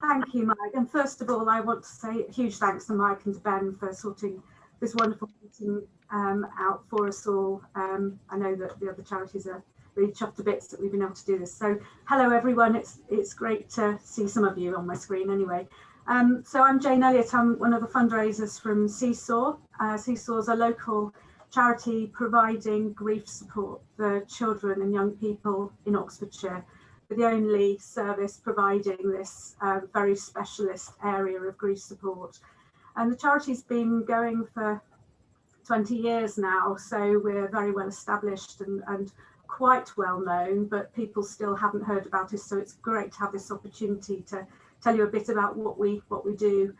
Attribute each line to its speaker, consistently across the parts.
Speaker 1: Thank you, Mike. And first of all, I want to say a huge thanks to Mike and to Ben for sorting this wonderful meeting out for us all. I know that the other charities are really chuffed to bits that we've been able to do this. So hello, everyone. It's great to see some of you on my screen anyway. So I'm Jane Elliott. I'm one of the fundraisers from SeeSaw. SeeSaw is a local charity providing grief support for children and young people in Oxfordshire. We're the only service providing this very specialist area of grief support. And the charity's been going for 20 years now, so we're very well established and quite well known, but people still haven't heard about us. So it's great to have this opportunity to tell you a bit about what we do.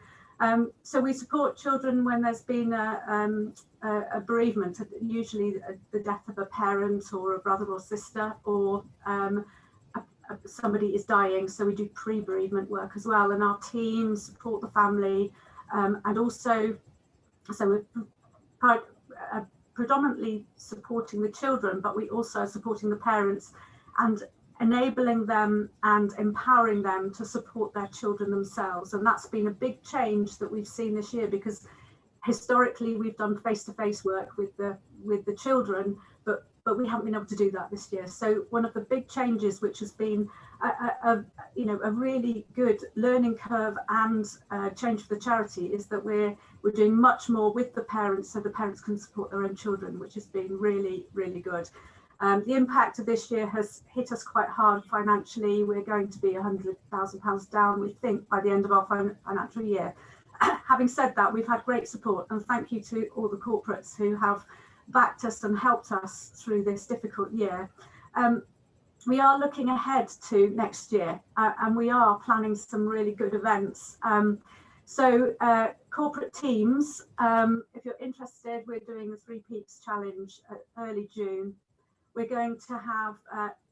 Speaker 1: So we support children when there's been a bereavement, usually the death of a parent or a brother or sister, or somebody is dying. So we do pre-bereavement work as well, and our teams support the family, and also, so we're predominantly supporting the children, but we also are supporting the parents and enabling them and empowering them to support their children themselves. And that's been a big change that we've seen this year, because historically we've done face-to-face work with the children, but we haven't been able to do that this year. So one of the big changes, which has been a really good learning curve and change for the charity, is that we're doing much more with the parents, so the parents can support their own children, which has been really, really good. The impact of this year has hit us quite hard financially. We're going to be £100,000 down, we think, by the end of our financial year. Having said that, we've had great support, and thank you to all the corporates who have backed us and helped us through this difficult year. We are looking ahead to next year, and we are planning some really good events. So corporate teams, if you're interested, we're doing the Three Peaks Challenge early June. We're going to have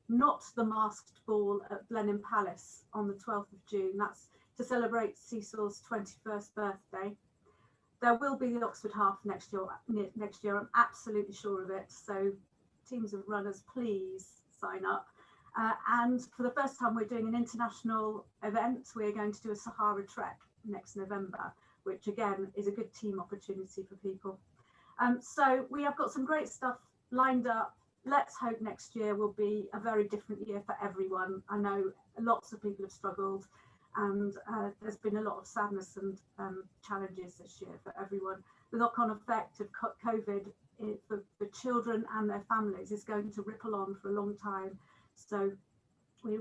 Speaker 1: not the masked ball at Blenheim Palace on the 12th of June. That's to celebrate SeeSaw's 21st birthday. There will be the Oxford Half next year. I'm absolutely sure of it. So teams of runners, please sign up. And for the first time, we're doing an international event. We're going to do a Sahara Trek next November, which again is a good team opportunity for people. So we have got some great stuff lined up. Let's hope next year will be a very different year for everyone. I know lots of people have struggled, and there's been a lot of sadness and challenges this year for everyone. The knock-on effect of COVID for children and their families is going to ripple on for a long time. So we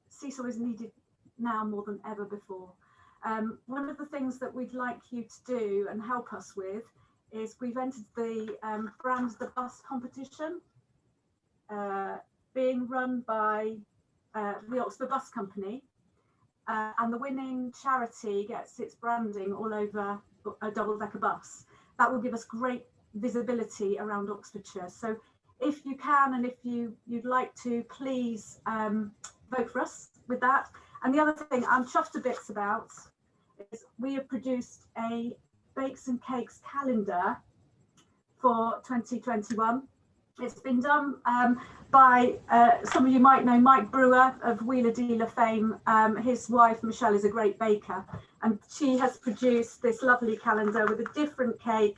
Speaker 1: SeeSaw is needed now more than ever before. One of the things that we'd like you to do and help us with is we've entered the Brand the Bus competition, being run by the Oxford Bus Company. And the winning charity gets its branding all over a double-decker bus. That will give us great visibility around Oxfordshire. So if you can, and if you'd like to, please vote for us with that. And the other thing I'm chuffed to bits about is we have produced a Bakes and Cakes calendar for 2021. It's been done by some of you might know Mike Brewer of Wheeler Dealer fame. His wife Michelle is a great baker, and she has produced this lovely calendar with a different cake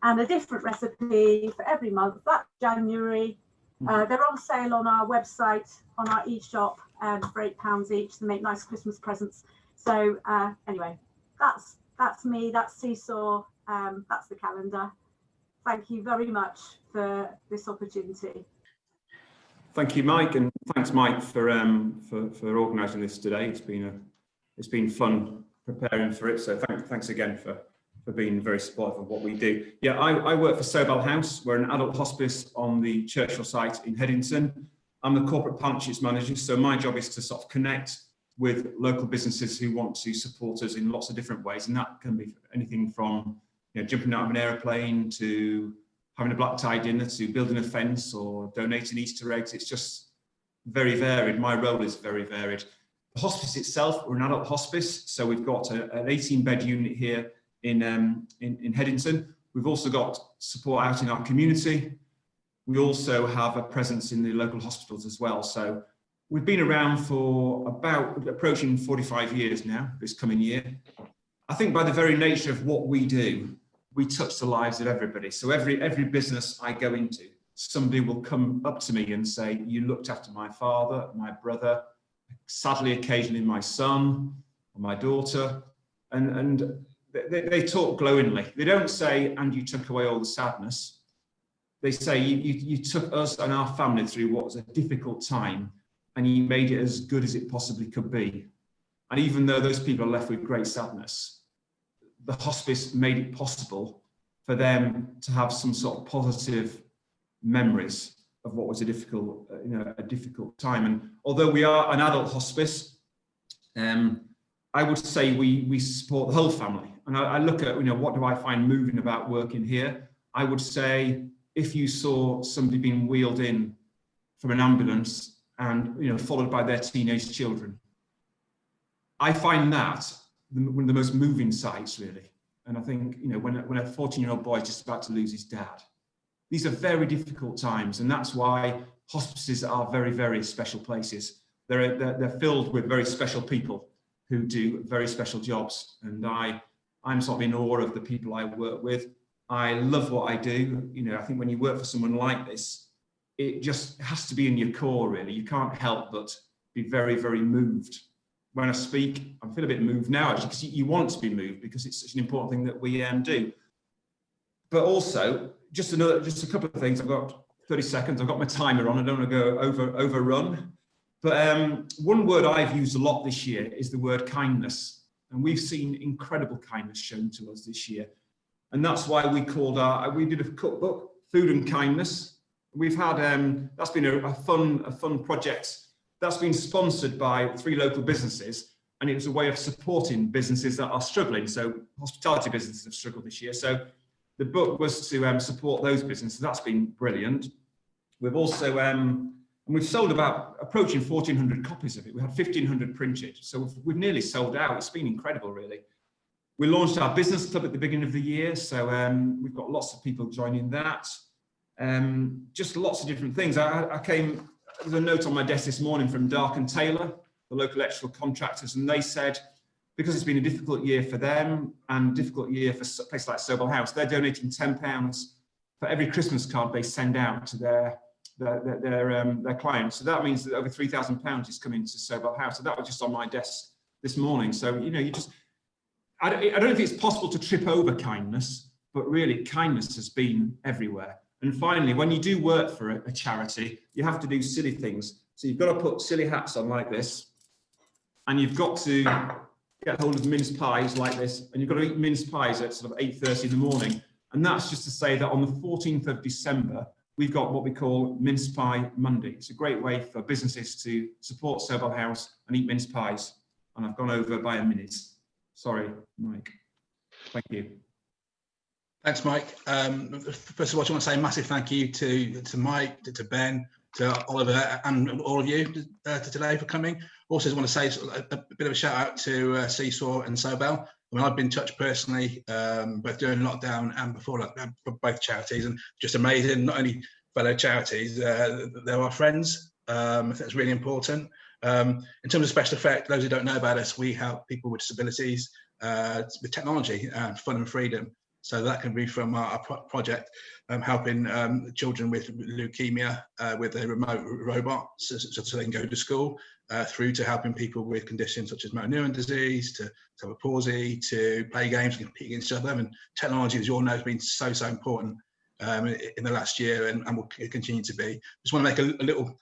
Speaker 1: and a different recipe for every month. That's January. They're on sale on our website, on our e-shop, for £8 each. They make nice Christmas presents. So anyway, that's me, that's SeeSaw, that's the calendar. Thank you very much for this opportunity.
Speaker 2: Thank you, Mike, and thanks, Mike, for organising this today. It's been fun preparing for it. So thanks again for being very supportive of what we do. Yeah, I work for Sobell House. We're an adult hospice on the Churchill site in Headington. I'm the corporate partnerships manager, so my job is to sort of connect with local businesses who want to support us in lots of different ways, and that can be anything from jumping out of an aeroplane to having a black tie dinner to building a fence or donating Easter eggs. It's just very varied. My role is very varied. The hospice itself, we're an adult hospice, so we've got an 18-bed unit here in Headington. We've also got support out in our community. We also have a presence in the local hospitals as well. So we've been around for about approaching 45 years now, this coming year. I think by the very nature of what we do, we touch the lives of everybody. So every business I go into, somebody will come up to me and say, you looked after my father, my brother, sadly, occasionally my son or my daughter. And they talk glowingly. They don't say, and you took away all the sadness. They say, you took us and our family through what was a difficult time, and you made it as good as it possibly could be. And even though those people are left with great sadness, the hospice made it possible for them to have some sort of positive memories of what was a difficult time. And although we are an adult hospice, I would say we support the whole family. And I look at, what do I find moving about working here? I would say if you saw somebody being wheeled in from an ambulance and, followed by their teenage children, I find that one of the most moving sights, really. And I think, when a 14-year-old boy is just about to lose his dad, these are very difficult times. And that's why hospices are very, very special places. They're filled with very special people who do very special jobs. And I'm sort of in awe of the people I work with. I love what I do. I think when you work for someone like this, it just has to be in your core, really. You can't help but be very, very moved. When I speak, I feel a bit moved now, actually, because you want to be moved because it's such an important thing that we do. But also, just a couple of things. I've got 30 seconds. I've got my timer on. I don't want to go overrun. But one word I've used a lot this year is the word kindness. And we've seen incredible kindness shown to us this year. And that's why we did a cookbook, Food and Kindness. We've had, that's been a fun project. That's been sponsored by 3 local businesses, and it was a way of supporting businesses that are struggling. So hospitality businesses have struggled this year. So the book was to support those businesses. That's been brilliant. We've also, and we've sold about approaching 1,400 copies of it. We had 1,500 printed. So we've nearly sold out. It's been incredible, really. We launched our business club at the beginning of the year. So we've got lots of people joining that. Just lots of different things. There's a note on my desk this morning from Dark and Taylor, the local electrical contractors, and they said, because it's been a difficult year for them and difficult year for a place like Sobell House, they're donating £10 for every Christmas card they send out to their clients. So that means that over £3,000 is coming to Sobell House. So that was just on my desk this morning. So, I don't know if it's possible to trip over kindness, but really kindness has been everywhere. And finally, when you do work for a charity, you have to do silly things. So you've got to put silly hats on like this, and you've got to get hold of mince pies like this, and you've got to eat mince pies at sort of 8:30 in the morning. And that's just to say that on the 14th of December, we've got what we call Mince Pie Monday. It's a great way for businesses to support Sobell House and eat mince pies. And I've gone over by a minute. Sorry, Mike. Thank you.
Speaker 3: Thanks, Mike. First of all, I just want to say a massive thank you to Mike, to Ben, to Oliver, and all of you today for coming. Also, I just want to say a bit of a shout out to SeeSaw and Sobell. I mean, I've been in touch personally, both during lockdown and before lockdown, for both charities, and just amazing. Not only fellow charities, they're our friends. I think it's really important. In terms of Special Effect, those who don't know about us, we help people with disabilities with technology, fun and freedom. So that can be from our project, helping children with leukemia with a remote robot so they can go to school, through to helping people with conditions such as motor neuron disease, to have a palsy, to play games and compete against each other. And technology, as you all know, has been so important in the last year and will continue to be. Just want to make a little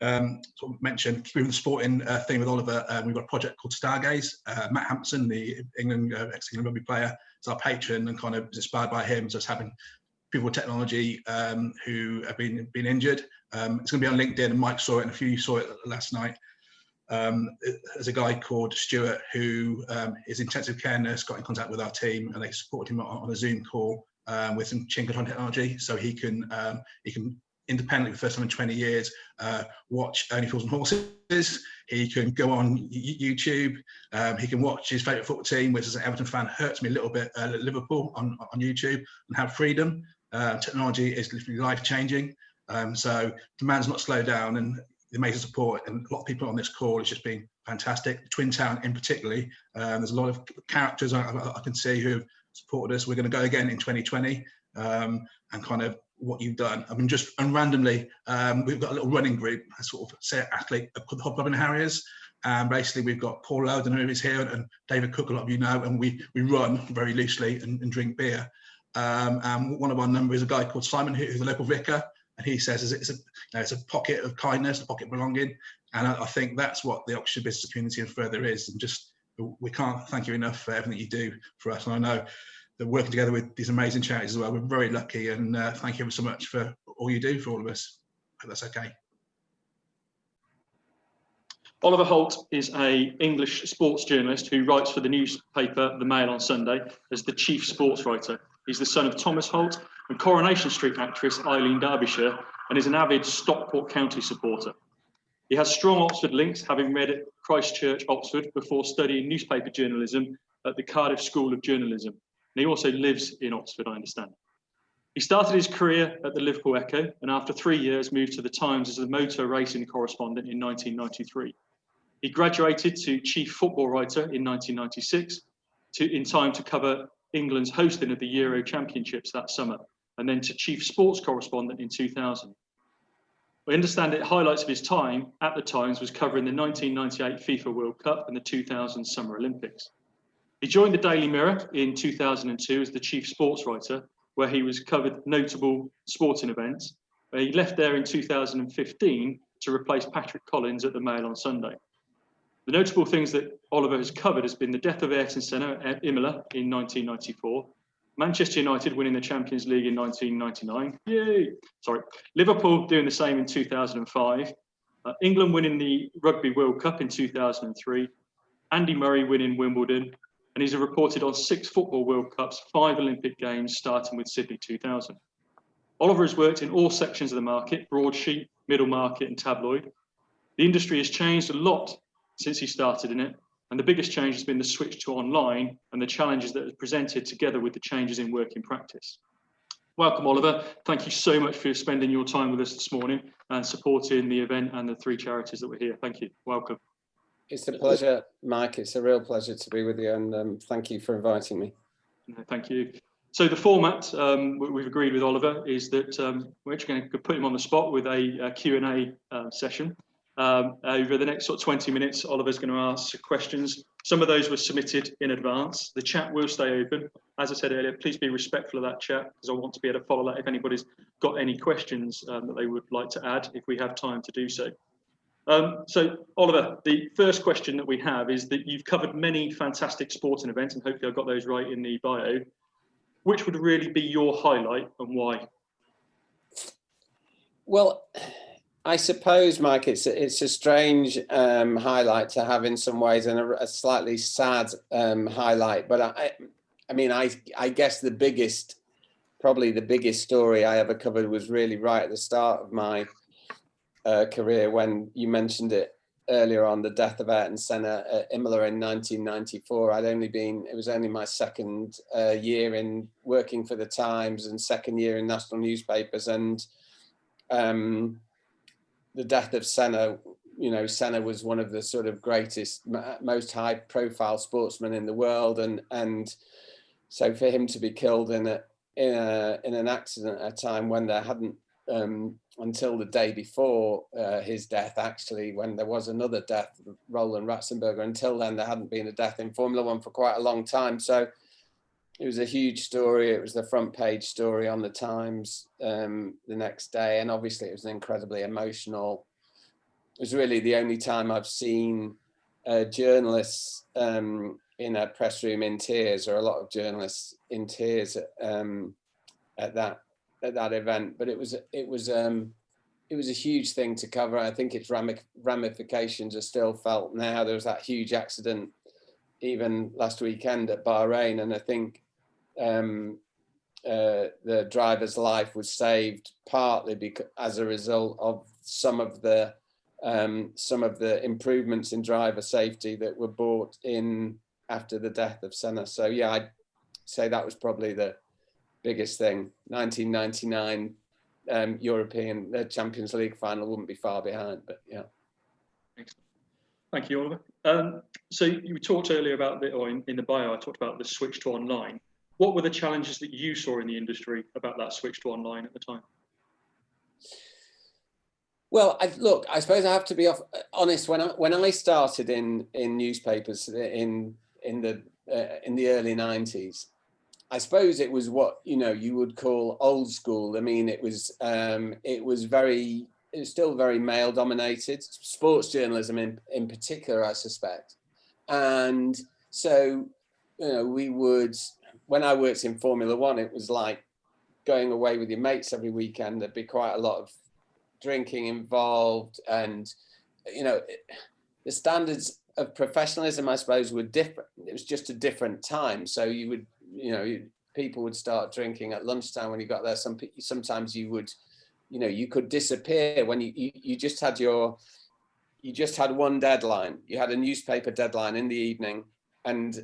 Speaker 3: sort of mention, keeping the sporting thing with Oliver. We've got a project called Stargaze. Matt Hampson, the ex-England rugby player, is our patron, and kind of inspired by him, just having people with technology who have been injured. It's going to be on LinkedIn, and Mike saw it, and a few saw it last night. There's a guy called Stuart who is intensive care nurse, got in contact with our team, and they supported him on a Zoom call with some Chinkaton technology, so he can independently, for the first time in 20 years, watch Only Fools and Horses. He can go on YouTube. He can watch his favourite football team, which as an Everton fan hurts me a little bit, Liverpool, on YouTube, and have freedom. Technology is literally life-changing. So the man's not slowed down, and the amazing support, and a lot of people on this call. It's just been fantastic. Twin Town in particularly, there's a lot of characters I can see who have supported us. We're going to go again in 2020, and kind of what you've done. I mean, just and randomly, we've got a little running group, a sort of say athlete called the Hobgoblin Harriers. And basically, we've got Paul Loudon, who is here, and David Cook, a lot of you know, and we run very loosely and drink beer. And one of our numbers is a guy called Simon, who's a local vicar, and he says it's a pocket of kindness, a pocket of belonging, and I think that's what the Oxfordshire business community and further is. And just we can't thank you enough for everything you do for us. And I know that working together with these amazing charities as well, we're very lucky, and thank you ever so much for all you do for all of us. I hope that's okay.
Speaker 4: Oliver Holt is an English sports journalist who writes for the newspaper The Mail on Sunday as the chief sports writer. He's the son of Thomas Holt and Coronation Street actress Eileen Derbyshire, and is an avid Stockport County supporter. He has strong Oxford links, having read at Christ Church, Oxford, before studying newspaper journalism at the Cardiff School of Journalism. And he also lives in Oxford, I understand. He started his career at the Liverpool Echo, and after 3 years moved to the Times as a motor racing correspondent in 1993. He graduated to chief football writer in 1996, in time to cover England's hosting of the Euro Championships that summer, and then to chief sports correspondent in 2000. I understand that highlights of his time at the Times was covering the 1998 FIFA World Cup and the 2000 Summer Olympics. He joined the Daily Mirror in 2002 as the chief sports writer, where he was covered notable sporting events. He left there in 2015 to replace Patrick Collins at the Mail on Sunday. The notable things that Oliver has covered has been the death of Ayrton Senna at Imola in 1994, Manchester United winning the Champions League in 1999, yay! Sorry, Liverpool doing the same in 2005, England winning the Rugby World Cup in 2003, Andy Murray winning Wimbledon, and he's reported on 6 Football World Cups, 5 Olympic Games, starting with Sydney 2000. Oliver has worked in all sections of the market, broadsheet, middle market, and tabloid. The industry has changed a lot since he started in it, and the biggest change has been the switch to online and the challenges that are presented together with the changes in working practice. Welcome, Oliver. Thank you so much for spending your time with us this morning and supporting the event and the 3 charities that were here. Thank you. Welcome.
Speaker 5: It's a pleasure, Mike. It's a real pleasure to be with you, and thank you for inviting me.
Speaker 4: No, thank you. So the format we've agreed with Oliver is that we're actually going to put him on the spot with a Q&A session. Over the next sort of 20 minutes, Oliver's going to ask questions. Some of those were submitted in advance. The chat will stay open. As I said earlier, please be respectful of that chat, because I want to be able to follow that if anybody's got any questions that they would like to add, if we have time to do so. So, Oliver, the first question that we have is that you've covered many fantastic sporting events, and hopefully I've got those right in the bio. Which would really be your highlight and why?
Speaker 5: Well, I suppose, Mike, it's a strange highlight to have in some ways, and a slightly sad highlight. But I guess probably the biggest story I ever covered was really right at the start of my career, when you mentioned it earlier on, the death of Ayrton Senna at Imola in 1994. It was only my second year in working for the Times and second year in national newspapers, and the death of Senna, Senna was one of the sort of greatest, most high profile sportsmen in the world. And so for him to be killed in an accident at a time when there hadn't, until the day before his death, actually, when there was another death, Roland Ratzenberger, until then there hadn't been a death in Formula One for quite a long time. So it was a huge story. It was the front page story on the Times the next day. And obviously it was incredibly emotional. It was really the only time I've seen journalists in a press room in tears, or a lot of journalists in tears at that event. But it was a huge thing to cover. I think its ramifications are still felt now. There was that huge accident even last weekend at Bahrain, and I think the driver's life was saved partly as a result of some of the improvements in driver safety that were brought in after the death of Senna. So yeah, I'd say that was probably the biggest thing. 1999 European Champions League final wouldn't be far behind. But yeah.
Speaker 4: Thank you, Oliver. So you talked earlier about in the bio, I talked about the switch to online. What were the challenges that you saw in the industry about that switch to online at the time?
Speaker 5: Well, I suppose I have to be honest. When I started in newspapers in the early 90s, I suppose it was what you would call old school. I mean, it was still very male dominated, sports journalism in particular, I suspect. And so, we would, when I worked in Formula One, it was like going away with your mates every weekend. There'd be quite a lot of drinking involved, and the standards of professionalism, I suppose, were different. It was just a different time. So you would, people would start drinking at lunchtime when you got there. Sometimes you would, you could disappear when you just had one deadline. You had a newspaper deadline in the evening, and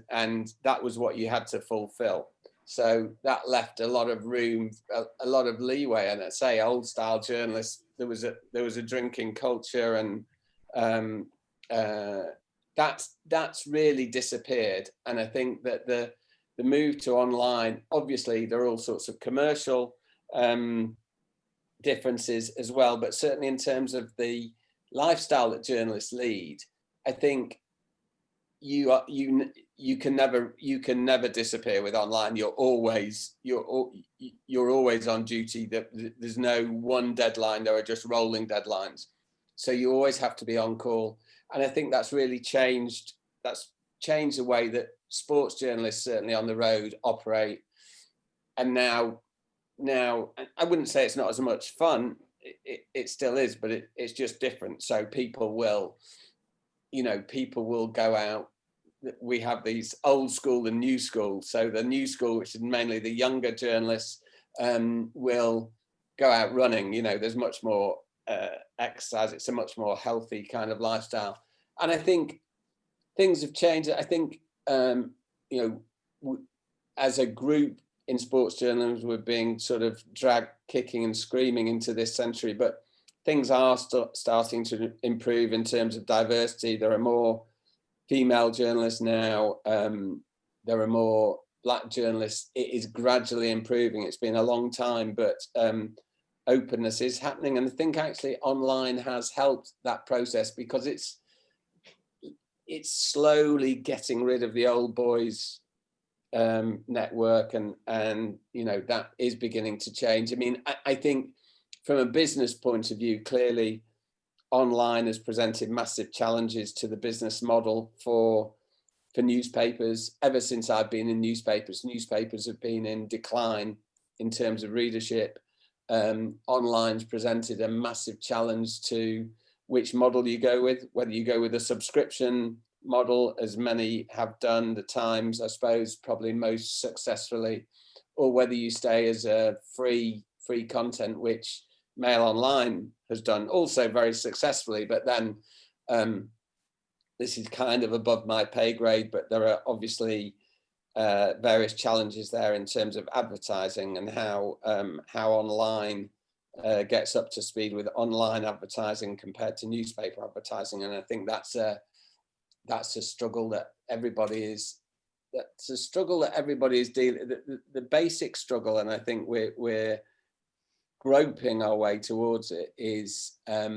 Speaker 5: that was what you had to fulfill. So that left a lot of room, a lot of leeway. And I'd say old style journalists, there was a drinking culture, and that's really disappeared. And I think that the move to online, obviously there are all sorts of commercial differences as well, but certainly in terms of the lifestyle that journalists lead, I think you can never disappear with online. You're always on duty. There's no one deadline. There are just rolling deadlines, so you always have to be on call. And I think that's really changed. That's changed the way that sports journalists, certainly on the road, operate. And now I wouldn't say it's not as much fun. It still is, but it's just different. So people will go out. We have these old school and new school. So the new school, which is mainly the younger journalists, will go out running. There's much more exercise. It's a much more healthy kind of lifestyle. And I think things have changed. I think, as a group in sports journalism, we're being sort of dragged kicking and screaming into this century, but things are starting to improve in terms of diversity. There are more female journalists now. There are more Black journalists. It is gradually improving. It's been a long time, but openness is happening. And I think actually online has helped that process, because it's slowly getting rid of the old boys network, and that is beginning to change. I mean, I think from a business point of view, clearly online has presented massive challenges to the business model for newspapers. Ever since I've been in newspapers have been in decline in terms of readership. Online's presented a massive challenge to which model you go with, whether you go with a subscription model, as many have done, the Times, I suppose, probably most successfully, or whether you stay as a free content, which Mail Online has done also very successfully. But then this is kind of above my pay grade, but there are obviously various challenges there in terms of advertising, and how online gets up to speed with online advertising compared to newspaper advertising. And I think that's a struggle that everybody is. That's a struggle that everybody is dealing. The basic struggle, and I think we're groping our way towards it, is I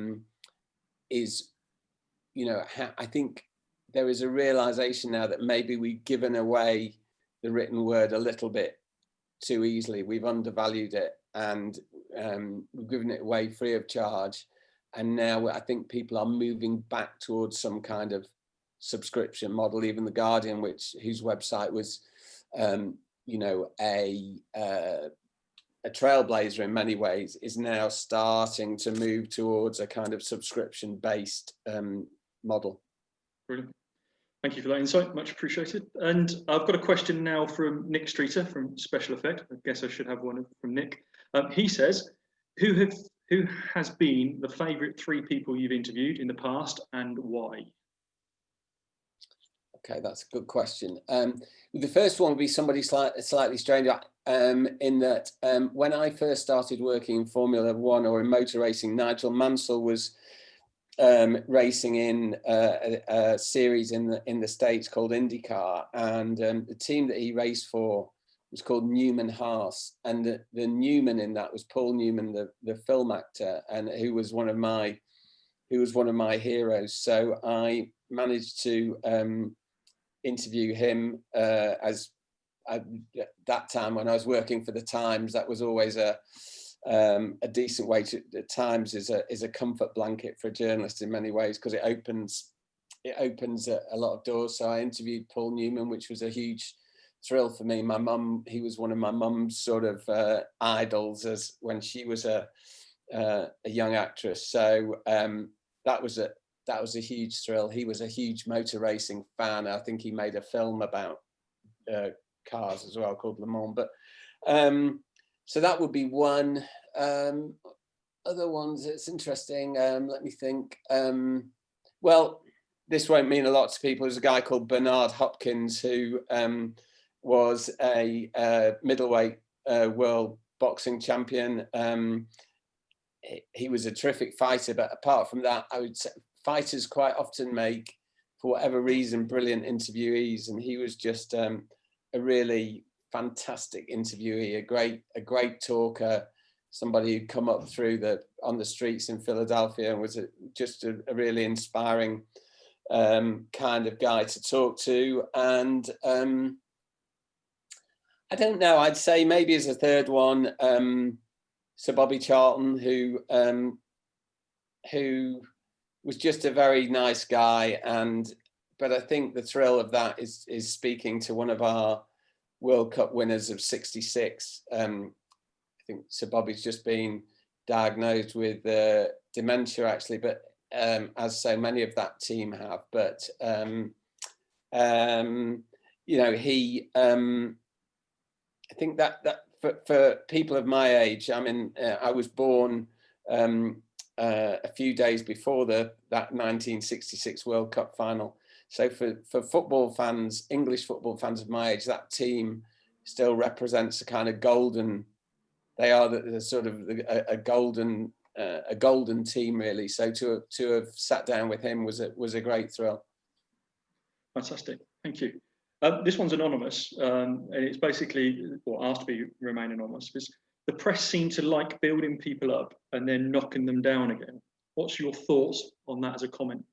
Speaker 5: think there is a realization now that maybe we've given away the written word a little bit too easily. We've undervalued it, and we've given it away free of charge. And now I think people are moving back towards some kind of subscription model. Even The Guardian, whose website was a trailblazer in many ways, is now starting to move towards a kind of subscription based model.
Speaker 4: Brilliant. Thank you for that insight, much appreciated. And I've got a question now from Nick Streeter from Special Effect. I guess I should have one from Nick. He says, who has been the favourite 3 people you've interviewed in the past, and why?
Speaker 5: Okay, that's a good question. The first one would be somebody slightly strange, in that when I first started working in Formula One or in motor racing, Nigel Mansell was racing in a series in the States called IndyCar, and the team that he raced for was called Newman Haas, and the Newman in that was Paul Newman, the film actor, and who was one of my heroes. So I managed to interview him as at that time when I was working for the Times. That was always a decent way to. The Times is a comfort blanket for a journalist in many ways, because it opens a lot of doors. So I interviewed Paul Newman, which was a huge thrill for me. My mum, he was one of my mum's sort of idols as when she was a young actress. So that was a huge thrill. He was a huge motor racing fan. I think he made a film about cars as well called Le Mans. But so that would be one. Other ones, it's interesting. Let me think. Well, this won't mean a lot to people. There's a guy called Bernard Hopkins who was a middleweight world boxing champion. He was a terrific fighter, but apart from that, I would say fighters quite often make, for whatever reason, brilliant interviewees, and he was just a really fantastic interviewee, a great talker, somebody who'd come up on the streets in Philadelphia and was just a really inspiring kind of guy to talk to. And I don't know, I'd say maybe as a third one, Sir Bobby Charlton, who was just a very nice guy, but I think the thrill of that is speaking to one of our World Cup winners of '66. I think Sir Bobby's just been diagnosed with dementia, actually, but as so many of that team have. But he, I think that for people of my age, I mean, I was born a few days before that 1966 World Cup final. So for football fans, English football fans of my age, that team still represents a kind of golden. They are the sort of a golden team, really. So to have sat down with him was a great thrill.
Speaker 4: Fantastic, thank you. This one's anonymous, and it's basically, or asked to remain anonymous, because the press seem to like building people up and then knocking them down again. What's your thoughts on that as a comment?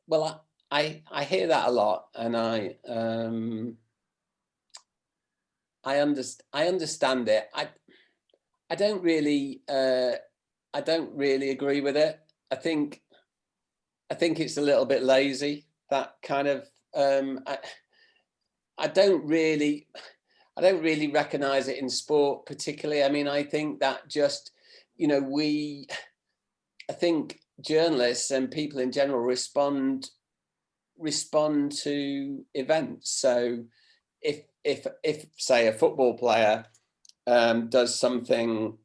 Speaker 5: Well, I hear that a lot, and I understand it. I don't really agree with it. I think it's a little bit lazy, that kind of. I don't really recognize it in sport particularly. I mean, I think that just, I think journalists and people in general respond to events. So if say a football player does something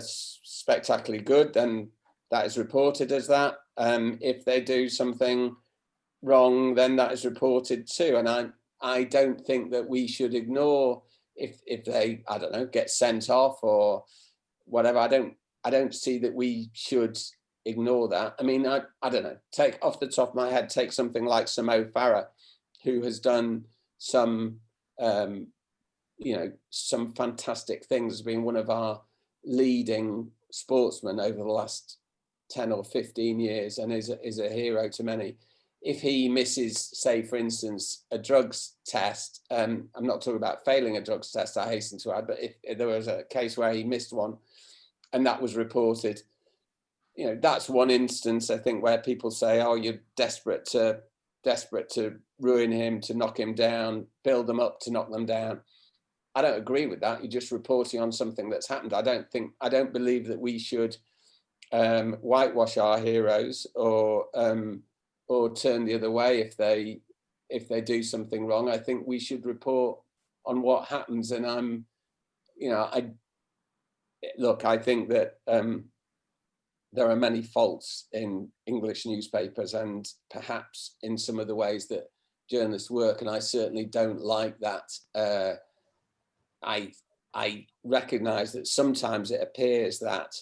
Speaker 5: spectacularly good, then that is reported as that. If they do something wrong, then that is reported too. And I don't think that we should ignore if they, I don't know, get sent off or whatever. I don't see that we should ignore that. I mean, I don't know, take off the top of my head, take something like Sir Mo Farah, who has done some some fantastic things, as being one of our leading sportsmen over the last 10 or 15 years, and is a hero to many. If he misses, say, for instance, a drugs test, I'm not talking about failing a drugs test, I hasten to add, but if there was a case where he missed one and that was reported, that's one instance, I think, where people say, oh, you're desperate to ruin him, to knock him down, build them up to knock them down. I don't agree with that. You're just reporting on something that's happened. I don't believe that we should whitewash our heroes or turn the other way if they do something wrong. I think we should report on what happens. And I think that there are many faults in English newspapers and perhaps in some of the ways that journalists work, and I certainly don't like that. I recognise that sometimes it appears that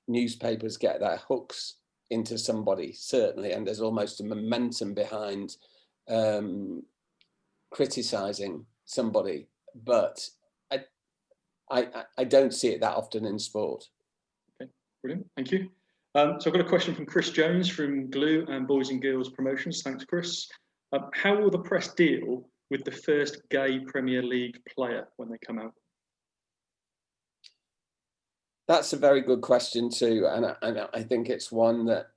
Speaker 5: newspapers get their hooks into somebody, certainly, and there's almost a momentum behind criticising somebody, but I don't see it that often in sport.
Speaker 4: Okay, brilliant, thank you. So I've got a question from Chris Jones from Glue and Boys and Girls Promotions. Thanks, Chris. How will the press deal with the first gay Premier League player when they come out?
Speaker 5: That's a very good question too, and I think it's one that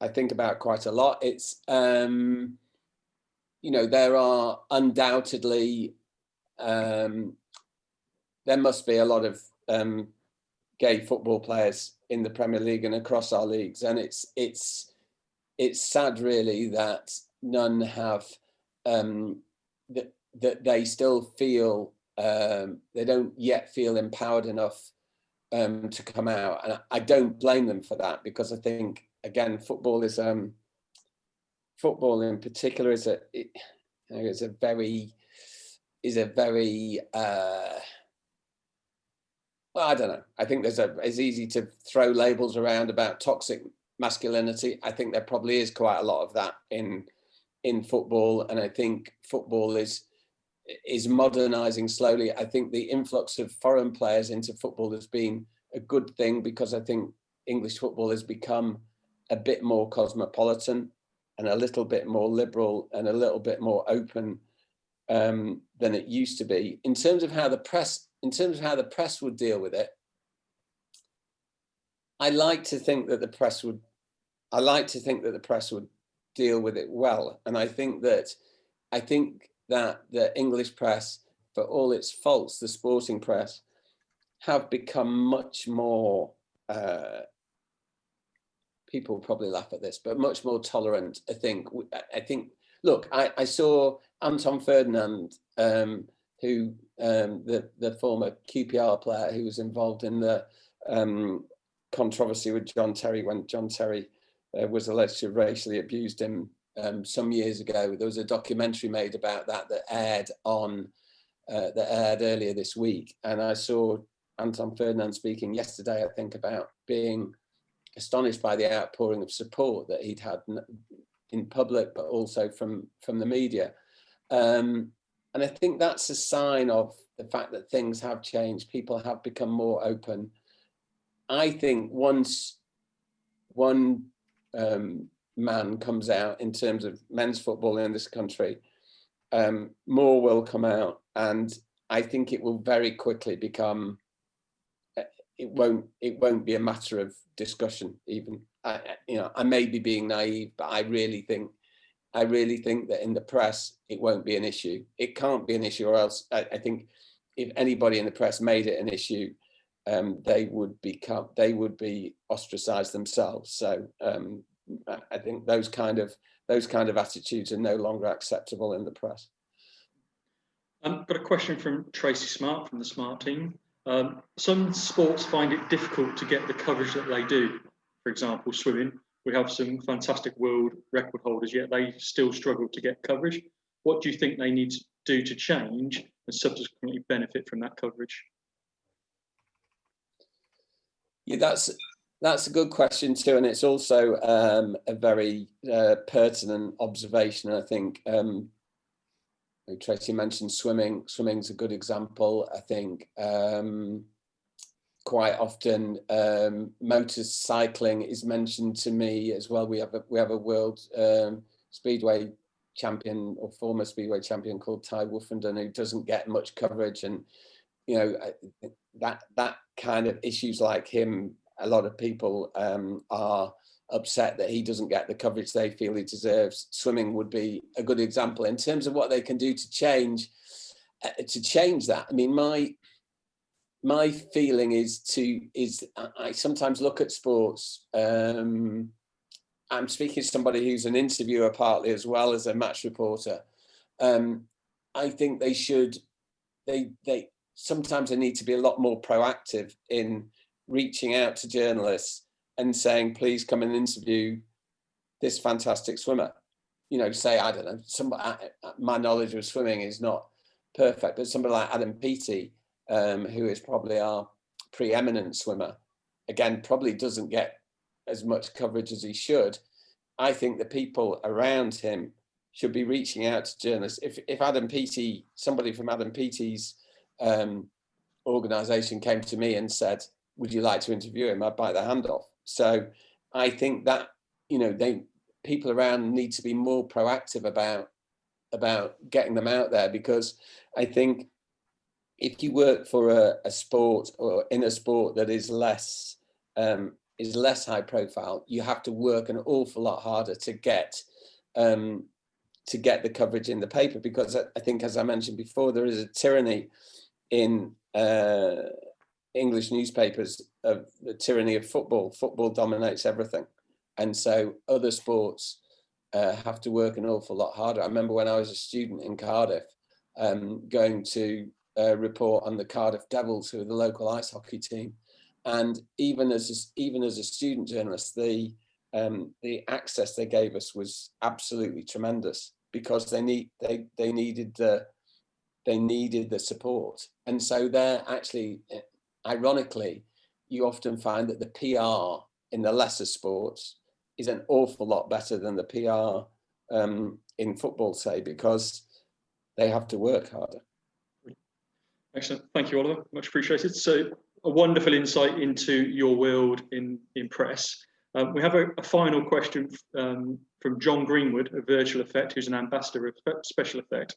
Speaker 5: I think about quite a lot. It's you know, there are undoubtedly there must be a lot of gay football players in the Premier League and across our leagues, and it's sad really that none have that they still feel they don't yet feel empowered enough to come out, and I don't blame them for that, because I think again football in particular is a very well, I don't know. I think it's easy to throw labels around about toxic masculinity. I think there probably is quite a lot of that in football, and I think football is modernizing slowly. I think the influx of foreign players into football has been a good thing, because I think English football has become a bit more cosmopolitan and a little bit more liberal and a little bit more open than it used to be. In terms of how the press would deal with it, I like to think that the press would deal with it well, and I think that the English press, for all its faults, the sporting press, have become much more, people probably laugh at this, but much more tolerant. I think, look, I saw Anton Ferdinand, who, the former QPR player who was involved in the controversy with John Terry when John Terry was alleged to have racially abused him some years ago. There was a documentary made about that aired earlier this week, and I saw Anton Ferdinand speaking yesterday, I think, about being astonished by the outpouring of support that he'd had in public, but also from the media. And I think that's a sign of the fact that things have changed. People have become more open. I think once one man comes out in terms of men's football in this country, more will come out, and I think it will very quickly become. It won't be a matter of discussion even. I may be being naive, but I really think that in the press it won't be an issue. It can't be an issue, or else I think if anybody in the press made it an issue, they would be ostracized themselves. So I think those kind of attitudes are no longer acceptable in the press.
Speaker 4: I've got a question from Tracy Smart from the Smart team. Some sports find it difficult to get the coverage that they do. For example, swimming. We have some fantastic world record holders, yet they still struggle to get coverage. What do you think they need to do to change and subsequently benefit from that coverage? Yeah,
Speaker 5: that's a good question too, and it's also a very pertinent observation. I think Tracy mentioned swimming. Swimming's a good example. I think quite often motorcycling is mentioned to me as well. We have a world speedway champion, or former speedway champion, called Ty Woofenden, who doesn't get much coverage, and that kind of issues like him, a lot of people are upset that he doesn't get the coverage they feel he deserves. Swimming would be a good example in terms of what they can do to change that. I mean, my feeling is I sometimes look at sports. I'm speaking to somebody who's an interviewer partly as well as a match reporter. I think they sometimes they need to be a lot more proactive in reaching out to journalists and saying, please come and interview this fantastic swimmer. You know, say, I don't know, my knowledge of swimming is not perfect, but somebody like Adam Peaty, who is probably our preeminent swimmer, again, probably doesn't get as much coverage as he should. I think the people around him should be reaching out to journalists. If Adam Peaty, somebody from Adam Peaty's organisation came to me and said, would you like to interview him? I'd bite their hand off. So I think that, you know, people around need to be more proactive about getting them out there, because I think if you work for a sport, or in a sport that is less high profile, you have to work an awful lot harder to get the coverage in the paper, because I think, as I mentioned before, there is a tyranny in English newspapers of the tyranny of football. Football dominates everything, and so other sports have to work an awful lot harder. I remember when I was a student in Cardiff, going to report on the Cardiff Devils, who are the local ice hockey team, and even as a student journalist, the access they gave us was absolutely tremendous, because they needed the support. And so they're actually, ironically, you often find that the PR in the lesser sports is an awful lot better than the PR in football, say, because they have to work harder.
Speaker 4: Excellent. Thank you, Oliver. Much appreciated. So a wonderful insight into your world in press. We have a final question from John Greenwood of Virtual Effect, who's an ambassador of Special Effect.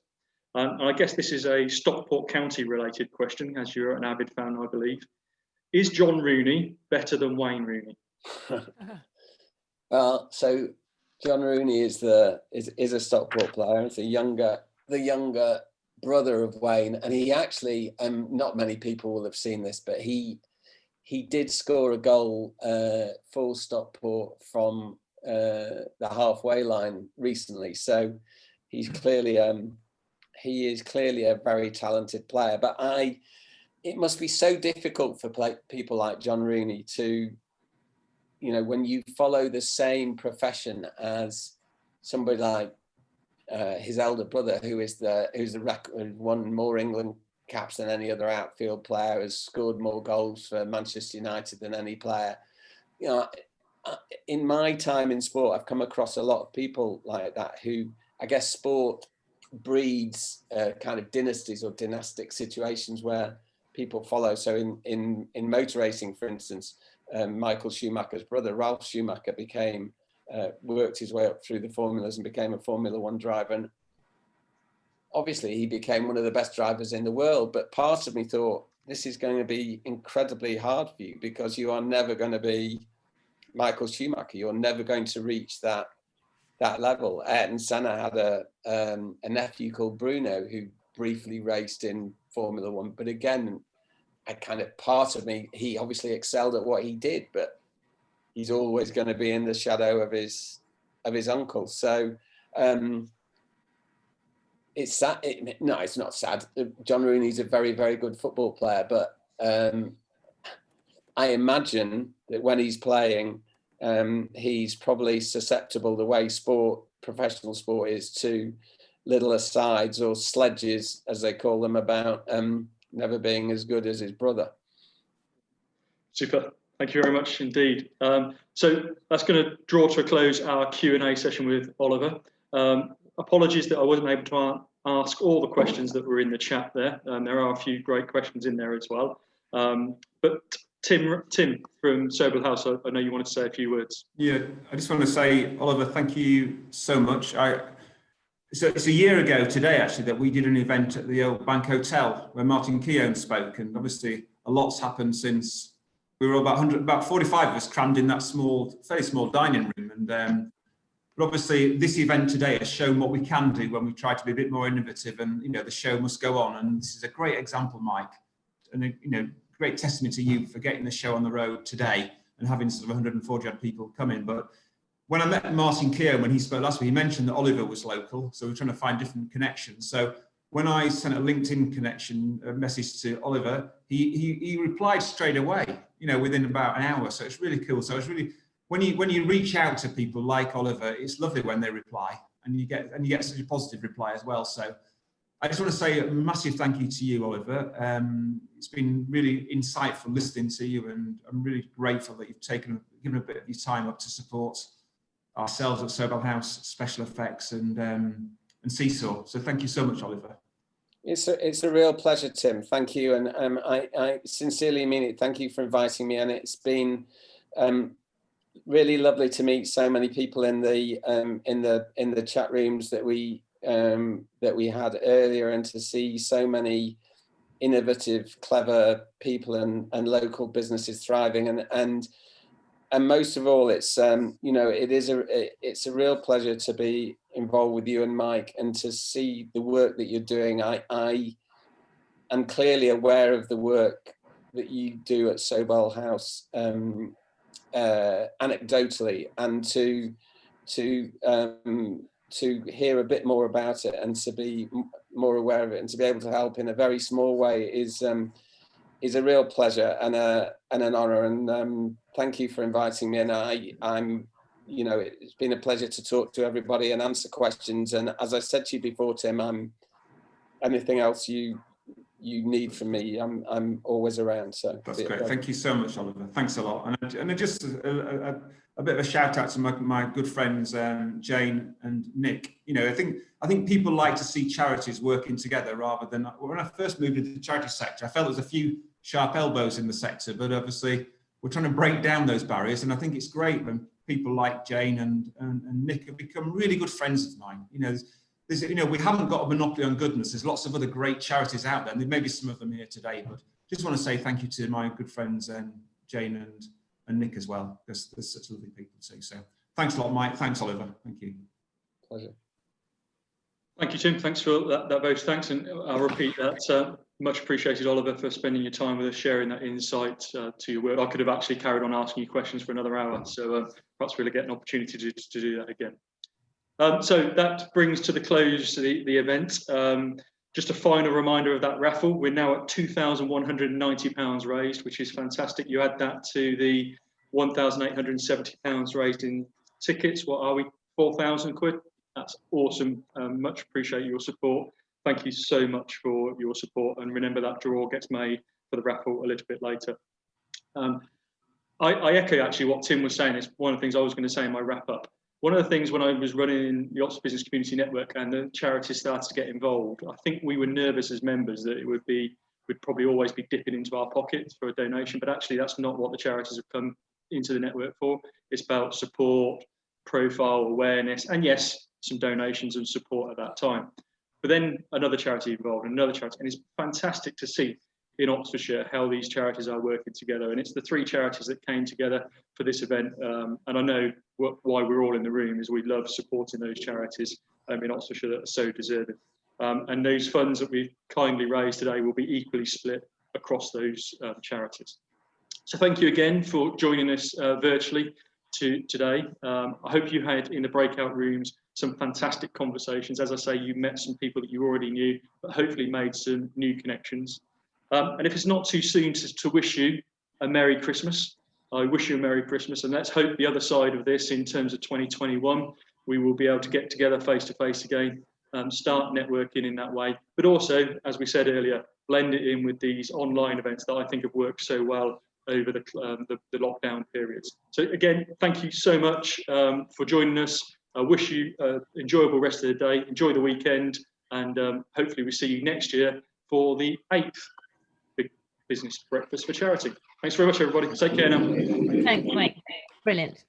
Speaker 4: And I guess this is a Stockport County related question, as you're an avid fan, I believe. Is John Rooney better than Wayne Rooney?
Speaker 5: Well, so John Rooney is a Stockport player. It's the younger brother of Wayne, and he actually, not many people will have seen this, but he did score a goal for Stockport from the halfway line recently. So he is clearly a very talented player. But it must be so difficult for people like John Rooney to, you know, when you follow the same profession as somebody like his elder brother, who's the record, won more England caps than any other outfield player, has scored more goals for Manchester United than any player. You know, in my time in sport, I've come across a lot of people like that who, I guess, sport breeds kind of dynasties or dynastic situations where people follow. So in motor racing, for instance, Michael Schumacher's brother, Ralf Schumacher, worked his way up through the formulas and became a Formula One driver. And obviously he became one of the best drivers in the world. But part of me thought, this is going to be incredibly hard for you, because you are never going to be Michael Schumacher. You're never going to reach that level. Ayrton Senna had a nephew called Bruno who briefly raced in Formula One. But again, part of me, he obviously excelled at what he did, but he's always going to be in the shadow of his uncle. So it's sad. No, it's not sad. John Rooney's a very, very good football player, but I imagine that when he's playing, he's probably susceptible, the way professional sport is, to little asides or sledges, as they call them, about never being as good as his brother.
Speaker 4: Super. Thank you very much indeed. So that's going to draw to a close our Q&A session with Oliver. Apologies that I wasn't able to ask all the questions that were in the chat there. There are a few great questions in there as well. But Tim from Sobell House, I know you wanted to say a few words.
Speaker 2: Yeah, I just want to say, Oliver, thank you so much. So it's a year ago today, actually, that we did an event at the Old Bank Hotel where Martin Keown spoke, and obviously a lot's happened since. We were about 45 of us crammed in that fairly small dining room, and but obviously this event today has shown what we can do when we try to be a bit more innovative, and the show must go on. And this is a great example, Mike, and great testament to you for getting the show on the road today and having sort of 140 odd people come in. But when I met Martin Keown when he spoke last week, he mentioned that Oliver was local, so we're trying to find different connections. So when I sent a LinkedIn connection message to Oliver, he replied straight away, you know, within about an hour. So it's really cool. So it's really, when you reach out to people like Oliver, it's lovely when they reply, and you get such a positive reply as well. So I just want to say a massive thank you to you, Oliver. It's been really insightful listening to you, and I'm really grateful that you've given a bit of your time up to support ourselves at Sobell House, Special Effects, and SeeSaw. So thank you so much, Oliver.
Speaker 5: It's a real pleasure, Tim. Thank you, and I sincerely mean it. Thank you for inviting me, and it's been really lovely to meet so many people in the chat rooms that we had earlier, and to see so many innovative, clever people and local businesses thriving, and most of all, it's you know, it's a real pleasure to be involved with you and Mike, and to see the work that you're doing. I am clearly aware of the work that you do at Sobell House, anecdotally, and to hear a bit more about it, and to be more aware of it, and to be able to help in a very small way is a real pleasure and an honor. And thank you for inviting me. And I'm, you know, it's been a pleasure to talk to everybody and answer questions. And as I said to you before, Tim, I'm anything else you need from me, I'm always around. So
Speaker 2: that's great. Thank you so much, Oliver. Thanks a lot. And just a bit of a shout out to my good friends Jane and Nick. You know, I think people like to see charities working together, rather than, when I first moved into the charity sector, I felt there was a few sharp elbows in the sector, but obviously we're trying to break down those barriers. And I think it's great when people like Jane and Nick have become really good friends of mine. You know, we haven't got a monopoly on goodness. There's lots of other great charities out there, and there may be some of them here today, but just want to say thank you to my good friends Jane and Nick as well, because there's such lovely people too. So thanks a lot, Mike. Thanks, Oliver. Thank you.
Speaker 5: Pleasure.
Speaker 4: Thank you, Tim. Thanks for that vote. Thanks, and I'll repeat that. Much appreciated, Oliver, for spending your time with us, sharing that insight to your work. I could have actually carried on asking you questions for another hour, so perhaps we'll get an opportunity to do that again. So that brings to the close the event. Just a final reminder of that raffle. We're now at £2,190 raised, which is fantastic. You add that to the £1,870 raised in tickets. What are we? 4,000 quid. That's awesome. Much appreciate your support. Thank you so much for your support. And remember, that draw gets made for the raffle a little bit later. I echo actually what Tim was saying. It's one of the things I was going to say in my wrap up. One of the things when I was running the Oxford Business Community Network and the charities started to get involved, I think we were nervous as members that we'd probably always be dipping into our pockets for a donation, but actually that's not what the charities have come into the network for. It's about support, profile, awareness, and yes, some donations and support at that time. But then another charity involved, another charity, and it's fantastic to see in Oxfordshire how these charities are working together. And it's the three charities that came together for this event. And I know why we're all in the room is we love supporting those charities in Oxfordshire that are so deserving. And those funds that we've kindly raised today will be equally split across those charities. So thank you again for joining us virtually today. I hope you had in the breakout rooms some fantastic conversations. As I say, you met some people that you already knew, but hopefully made some new connections. And if it's not too soon to wish you a Merry Christmas, I wish you a Merry Christmas. And let's hope the other side of this, in terms of 2021, we will be able to get together face to face again, start networking in that way. But also, as we said earlier, blend it in with these online events that I think have worked so well over the lockdown periods. So again, thank you so much for joining us. I wish you an enjoyable rest of the day. Enjoy the weekend, and hopefully we see you next year for the 8th Big Business Breakfast for Charity. Thanks very much, everybody. Take care now.
Speaker 6: Thanks, Mike. Brilliant.